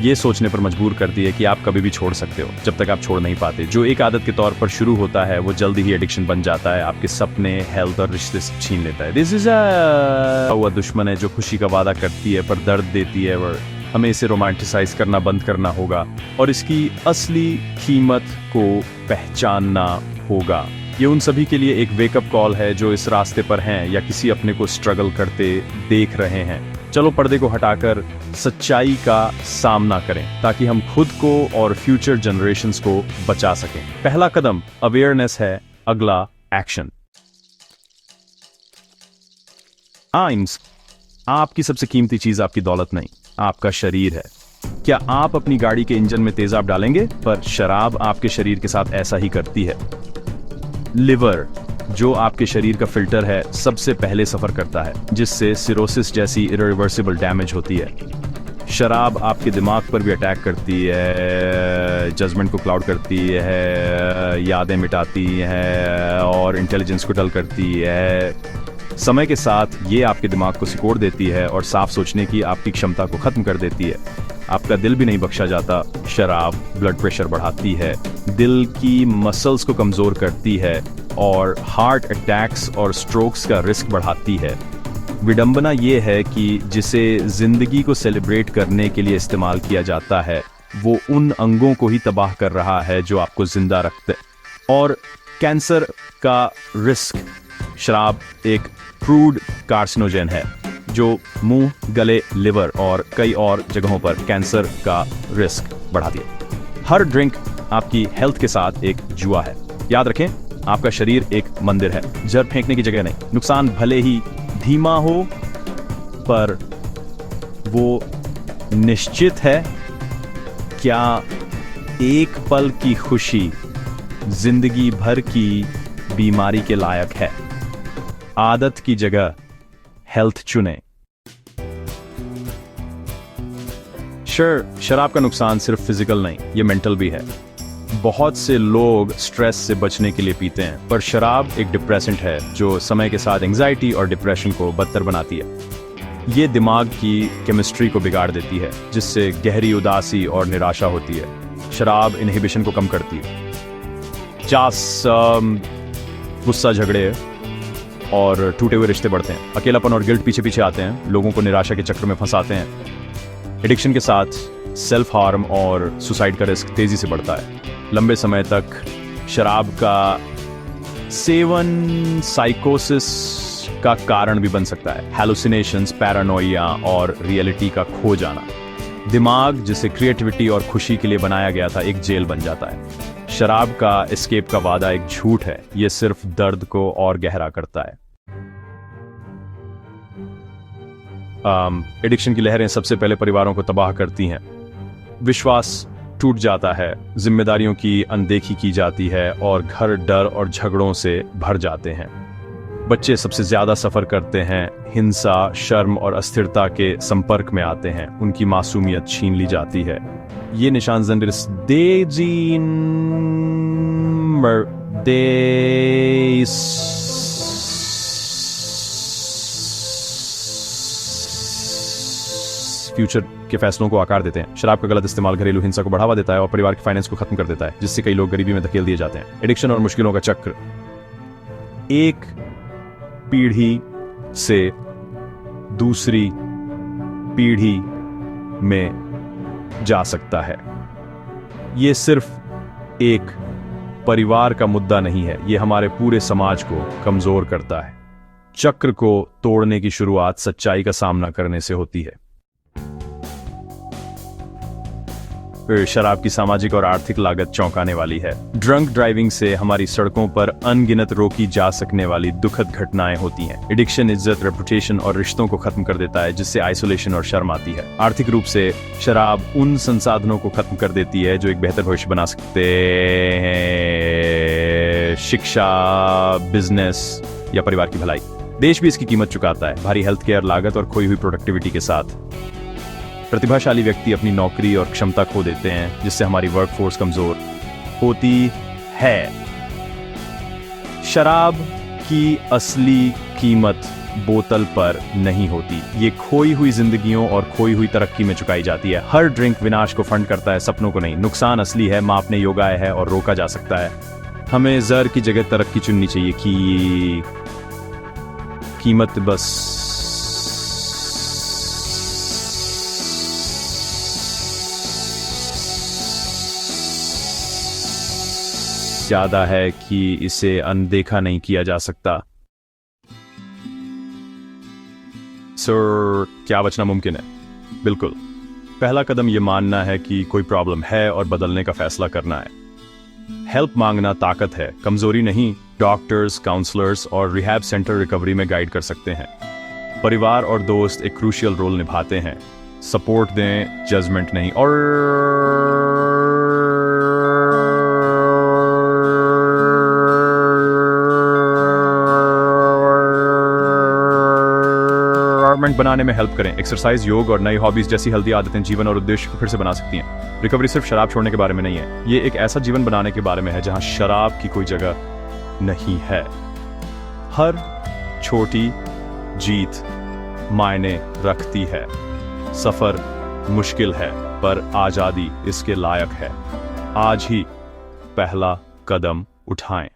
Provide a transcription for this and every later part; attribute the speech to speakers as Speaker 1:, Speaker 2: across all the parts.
Speaker 1: ये सोचने पर मजबूर करती है कि आप कभी भी छोड़ सकते हो जब तक आप छोड़ नहीं पाते। जो एक आदत के तौर पर शुरू होता है वो जल्दी ही एडिक्शन बन जाता है, आपके सपने, हेल्थ और रिश्ते छीन लेता है। दिस इज अ दुश्मन है जो खुशी का वादा करती है पर दर्द देती है। और हमें इसे रोमांटिसाइज करना बंद करना होगा और इसकी असली कीमत को पहचानना होगा। ये उन सभी के लिए एक वेकअप कॉल है जो इस रास्ते पर हैं या किसी अपने को स्ट्रगल करते देख रहे हैं। चलो पर्दे को हटाकर सच्चाई का सामना करें ताकि हम खुद को और फ्यूचर जनरेशंस को बचा सकें। पहला कदम अवेयरनेस है, अगला एक्शन। टाइम्स, आपकी सबसे कीमती चीज आपकी दौलत नहीं, आपका शरीर है। क्या आप अपनी गाड़ी के इंजन में तेजाब डालेंगे? पर शराब आपके शरीर के साथ ऐसा ही करती है। लिवर, जो आपके शरीर का फिल्टर है, सबसे पहले सफर करता है, जिससे सिरोसिस जैसी इरिवर्सिबल डैमेज होती है। शराब आपके दिमाग पर भी अटैक करती है, जजमेंट को क्लाउड करती है, यादें मिटाती है और इंटेलिजेंस को डल करती है। समय के साथ ये आपके दिमाग को सिकोड़ देती है और साफ सोचने की आपकी क्षमता को खत्म कर देती है। आपका दिल भी नहीं बख्शा जाता। शराब ब्लड प्रेशर बढ़ाती है, दिल की मसल्स को कमजोर करती है और हार्ट अटैक्स और स्ट्रोक्स का रिस्क बढ़ाती है। विडंबना ये है कि जिसे जिंदगी को सेलिब्रेट करने के लिए इस्तेमाल किया जाता है वो उन अंगों को ही तबाह कर रहा है जो आपको जिंदा रखते। और कैंसर का रिस्क, शराब एक क्रूड कार्सिनोजेन है जो मुंह, गले, लिवर और कई और जगहों पर कैंसर का रिस्क बढ़ाती है। हर ड्रिंक आपकी हेल्थ के साथ एक जुआ है। याद रखें, आपका शरीर एक मंदिर है, जहर फेंकने की जगह नहीं। नुकसान भले ही धीमा हो पर वो निश्चित है। क्या एक पल की खुशी जिंदगी भर की बीमारी के लायक है? आदत की जगह हेल्थ चुने। शराब का नुकसान सिर्फ फिजिकल नहीं, ये मेंटल भी है। बहुत से लोग स्ट्रेस से बचने के लिए पीते हैं, पर शराब एक डिप्रेसेंट है जो समय के साथ एंजाइटी और डिप्रेशन को बदतर बनाती है। ये दिमाग की केमिस्ट्री को बिगाड़ देती है, जिससे गहरी उदासी और निराशा होती है। शराब इनहिबिशन को कम करती है। गुस्सा, झगड़े और टूटे हुए रिश्ते बढ़ते हैं। अकेलापन और गिल्ट पीछे पीछे आते हैं, लोगों को निराशा के चक्र में फंसाते हैं। एडिक्शन के साथ सेल्फ हार्म और सुसाइड का रिस्क तेजी से बढ़ता है। लंबे समय तक शराब का सेवन साइकोसिस का कारण भी बन सकता है। हैलुसिनेशंस, पैरानोइया और रियलिटी का खो जाना। दिमाग जिसे क्रिएटिविटी और खुशी के लिए बनाया गया था एक जेल बन जाता है। शराब का एस्केप का वादा एक झूठ है, यह सिर्फ दर्द को और गहरा करता है। एडिक्शन की लहरें सबसे पहले परिवारों को तबाह करती हैं। विश्वास टूट जाता है, जिम्मेदारियों की अनदेखी की जाती है और घर डर और झगड़ों से भर जाते हैं। बच्चे सबसे ज्यादा सफर करते हैं, हिंसा, शर्म और अस्थिरता के संपर्क में आते हैं, उनकी मासूमियत छीन ली जाती है। ये निशान फ्यूचर के फैसलों को आकार देते हैं। शराब का गलत इस्तेमाल घरेलू हिंसा को बढ़ावा देता है और परिवार के फाइनेंस को खत्म कर देता है, जिससे कई लोग गरीबी में धकेल दिए जाते हैं। एडिक्शन और मुश्किलों का चक्र एक पीढ़ी से दूसरी पीढ़ी में जा सकता है। ये सिर्फ एक परिवार का मुद्दा नहीं है, ये हमारे पूरे समाज को कमजोर करता है। चक्र को तोड़ने की शुरुआत सच्चाई का सामना करने से होती है। शराब की सामाजिक और आर्थिक लागत चौंकाने वाली है। ड्रंक ड्राइविंग से हमारी सड़कों पर अनगिनत रोकी जा सकने वाली दुखद घटनाएं होती हैं। एडिक्शन इज्जत, रेपुटेशन और रिश्तों को खत्म कर देता है, जिससे आइसोलेशन और शर्म आती है। आर्थिक रूप से शराब उन संसाधनों को खत्म कर देती है जो एक बेहतर भविष्य बना सकते हैं। शिक्षा, बिजनेस या परिवार की भलाई। देश भी इसकी कीमत चुकाता है, भारी हेल्थ केयर लागत और खोई हुई प्रोडक्टिविटी के साथ। प्रतिभाशाली व्यक्ति अपनी नौकरी और क्षमता खो देते हैं, जिससे हमारी वर्कफोर्स कमजोर होती है। शराब की असली कीमत बोतल पर नहीं होती। ये खोई हुई जिंदगियों और खोई हुई तरक्की में चुकाई जाती है। हर ड्रिंक विनाश को फंड करता है, सपनों को नहीं। नुकसान असली है, मापने योग्य है और रोका जा सकता है। हमें जहर की जगह तरक्की चुननी चाहिए कि कीमत बस ज्यादा है कि इसे अनदेखा नहीं किया जा सकता। सर, क्या बचना मुमकिन है? बिल्कुल। पहला कदम यह मानना है कि कोई प्रॉब्लम है और बदलने का फैसला करना है। हेल्प मांगना ताकत है, कमजोरी नहीं। डॉक्टर्स, काउंसलर्स और रिहैब सेंटर रिकवरी में गाइड कर सकते हैं। परिवार और दोस्त एक क्रूशियल रोल निभाते हैं। सपोर्ट दें, जजमेंट नहीं। और बनाने में हेल्प करें। एक्सरसाइज, योग और नई हॉबीज जैसी हेल्दी आदतें जीवन और उद्देश्य को फिर से बना सकती हैं। रिकवरी सिर्फ शराब छोड़ने के बारे में नहीं है, ये एक ऐसा जीवन बनाने के बारे में है जहां शराब की कोई जगह नहीं है। हर छोटी जीत मायने रखती है। सफर मुश्किल है पर आजादी इसके लायक है। आज ही पहला कदम उठाएं।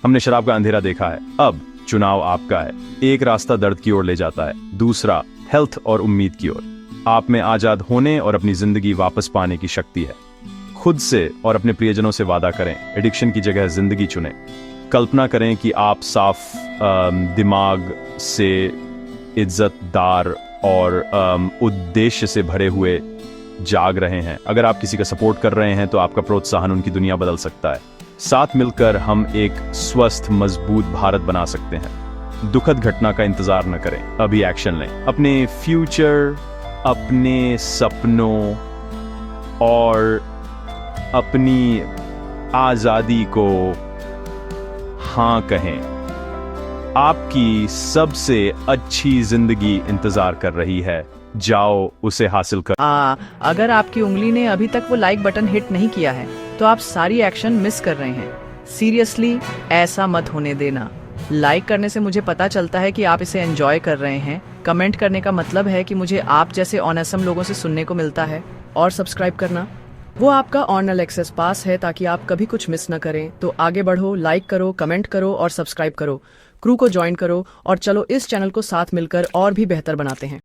Speaker 1: हमने शराब का अंधेरा देखा है, अब चुनाव आपका है। एक रास्ता दर्द की ओर ले जाता है, दूसरा हेल्थ और उम्मीद की ओर। आप में आजाद होने और अपनी जिंदगी वापस पाने की शक्ति है। खुद से और अपने प्रियजनों से वादा करें, एडिक्शन की जगह जिंदगी चुनें। कल्पना करें कि आप साफ दिमाग से, इज्जतदार और उद्देश्य से भरे हुए जाग रहे हैं। अगर आप किसी का सपोर्ट कर रहे हैं तो आपका प्रोत्साहन उनकी दुनिया बदल सकता है। साथ मिलकर हम एक स्वस्थ, मजबूत भारत बना सकते हैं। दुखद घटना का इंतजार न करें, अभी एक्शन लें। अपने फ्यूचर, अपने सपनों और अपनी आजादी को हाँ कहें। आपकी सबसे अच्छी जिंदगी इंतजार कर रही है, जाओ उसे हासिल कर।
Speaker 2: अगर आपकी उंगली ने अभी तक वो लाइक बटन हिट नहीं किया है तो आप सारी एक्शन मिस कर रहे हैं। सीरियसली ऐसा मत होने देना। लाइक करने से मुझे पता चलता है कि आप इसे एंजॉय कर रहे हैं। कमेंट करने का मतलब है कि मुझे आप जैसे ऑनेसम लोगों से सुनने को मिलता है। और सब्सक्राइब करना, वो आपका ऑनल एक्सेस पास है ताकि आप कभी कुछ मिस न करें। तो आगे बढ़ो, लाइक करो, कमेंट करो और सब्सक्राइब करो। क्रू को ज्वाइन करो और चलो इस चैनल को साथ मिलकर और भी बेहतर बनाते हैं।